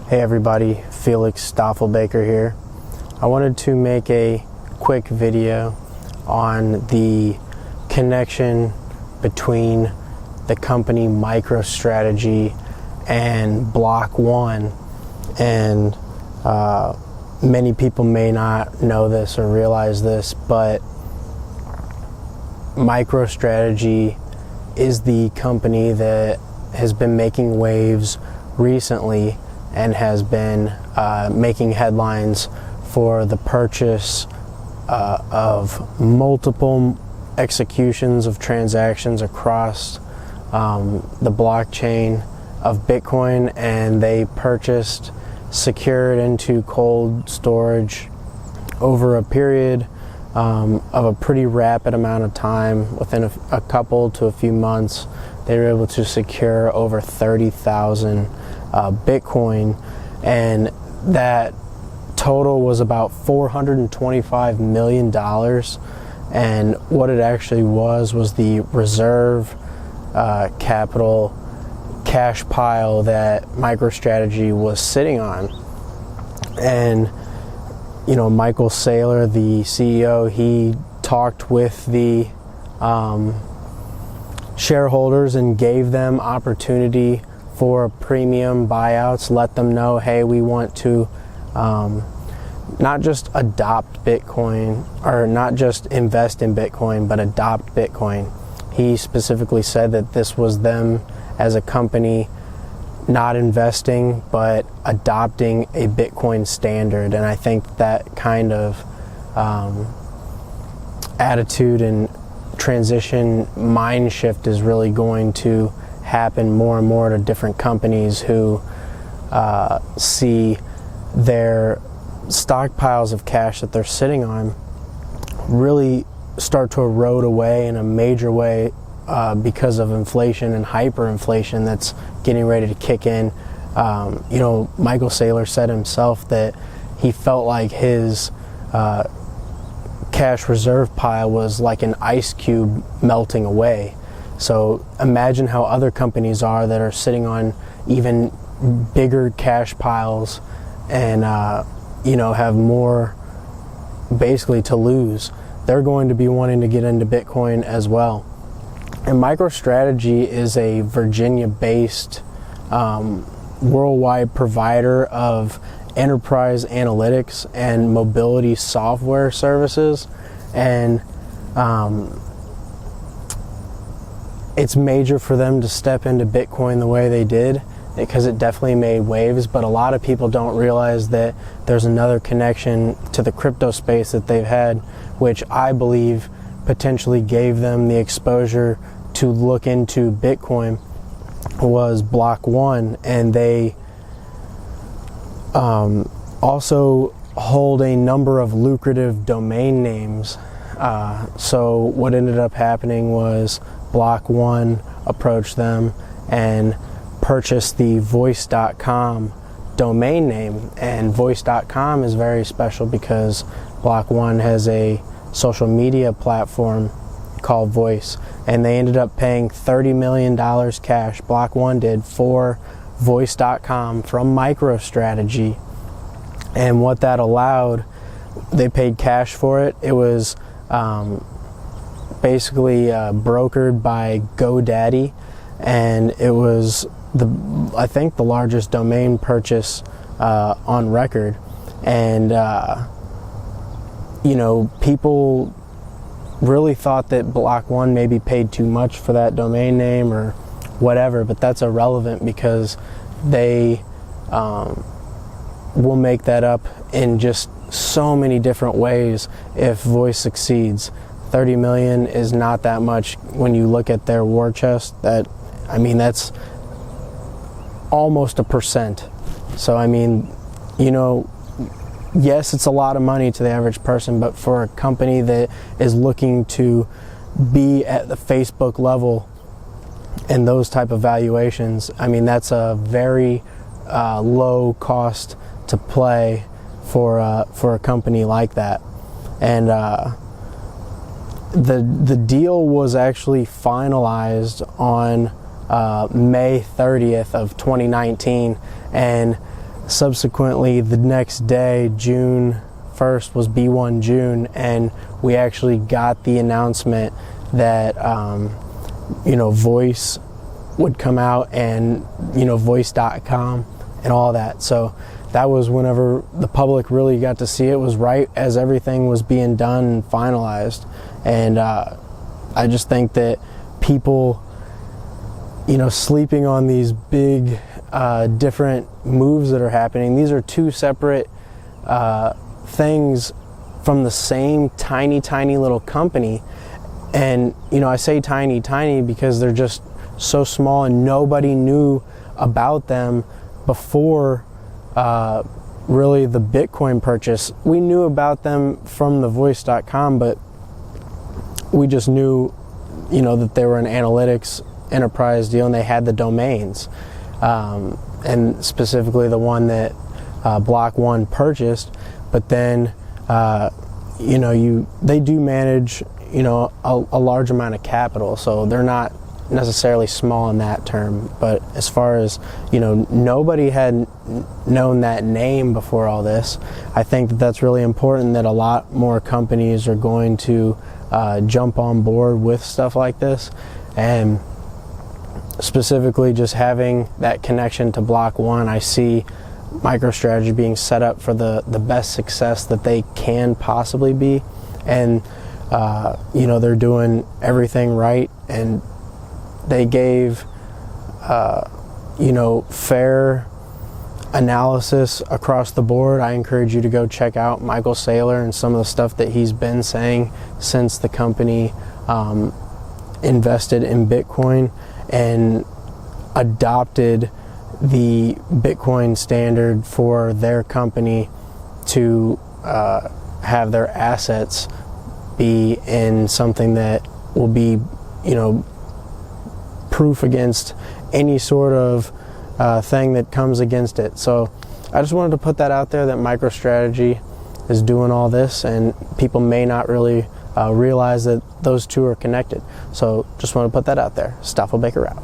Hey everybody, Felix Stoffelbaker here. I wanted to make a quick video on the connection between the company Microstrategy and Block One. And many people may not know this or realize this, but Microstrategy is the company that has been making waves recently and has been making headlines for the purchase of multiple executions of transactions across the blockchain of Bitcoin, and they purchased, secured into cold storage over a period of a pretty rapid amount of time. Within a couple to a few months, they were able to secure over 30,000 Bitcoin, and that total was about $425 million. And what it actually was the reserve capital cash pile that MicroStrategy was sitting on. And you know, Michael Saylor, the CEO, he talked with the shareholders and gave them opportunity for premium buyouts, let them know, hey, we want to not just adopt Bitcoin, or not just invest in Bitcoin, but adopt Bitcoin. He specifically said that this was them as a company not investing, but adopting a Bitcoin standard. And I think that kind of attitude and transition mind shift is really going to happen more and more to different companies who see their stockpiles of cash that they're sitting on really start to erode away in a major way because of inflation and hyperinflation that's getting ready to kick in. You know, Michael Saylor said himself that he felt like his cash reserve pile was like an ice cube melting away. So imagine how other companies are that are sitting on even bigger cash piles and you know, have more basically to lose. They're going to be wanting to get into Bitcoin as well. And MicroStrategy is a Virginia-based worldwide provider of enterprise analytics and mobility software services. And it's major for them to step into Bitcoin the way they did, because it definitely made waves. But a lot of people don't realize that there's another connection to the crypto space that they've had, which I believe potentially gave them the exposure to look into Bitcoin, was Block One. And they also hold a number of lucrative domain names. So what ended up happening was Block One approached them and purchased the voice.com domain name. And voice.com is very special because Block One has a social media platform called Voice, and they ended up paying $30 million cash, Block One did, for voice.com from MicroStrategy. And what that allowed, they paid cash for it. It was basically brokered by GoDaddy, and it was I think the largest domain purchase on record. And you know, people really thought that Block One maybe paid too much for that domain name or whatever, but that's irrelevant because they will make that up in just so many different ways if Voice succeeds. 30 million is not that much when you look at their war chest. I mean, that's almost 1%. So I mean, you know, yes, it's a lot of money to the average person, but for a company that is looking to be at the Facebook level and those type of valuations, I mean, that's a very low cost to play for a company like that. And the deal was actually finalized on May 30th of 2019, and subsequently, the next day, June 1st, was B1 June, and we actually got the announcement that Voice would come out, and Voice.com and all that. So that was whenever the public really got to see it, was right as everything was being done and finalized. And I just think that people, sleeping on these big different moves that are happening. These are two separate things from the same tiny little company. And I say tiny because they're just so small, and nobody knew about them before really the Bitcoin purchase. We knew about them from the Voice.com, but we just knew that they were an analytics enterprise deal, and they had the domains, and specifically the one that Block One purchased. But then they do manage a large amount of capital, so they're not necessarily small in that term. But as far as nobody had known that name before all this. I think that that's really important, that a lot more companies are going to jump on board with stuff like this, and specifically just having that connection to Block One. I see Microstrategy being set up for the best success that they can possibly be, and they're doing everything right, and they gave fair analysis across the board. I encourage you to go check out Michael Saylor and some of the stuff that he's been saying since the company invested in Bitcoin and adopted the Bitcoin standard for their company to have their assets be in something that will be, proof against any sort of thing that comes against it. So I just wanted to put that out there, that MicroStrategy is doing all this, and people may not really realize that those two are connected. So just want to put that out there. Stoffel Baker out.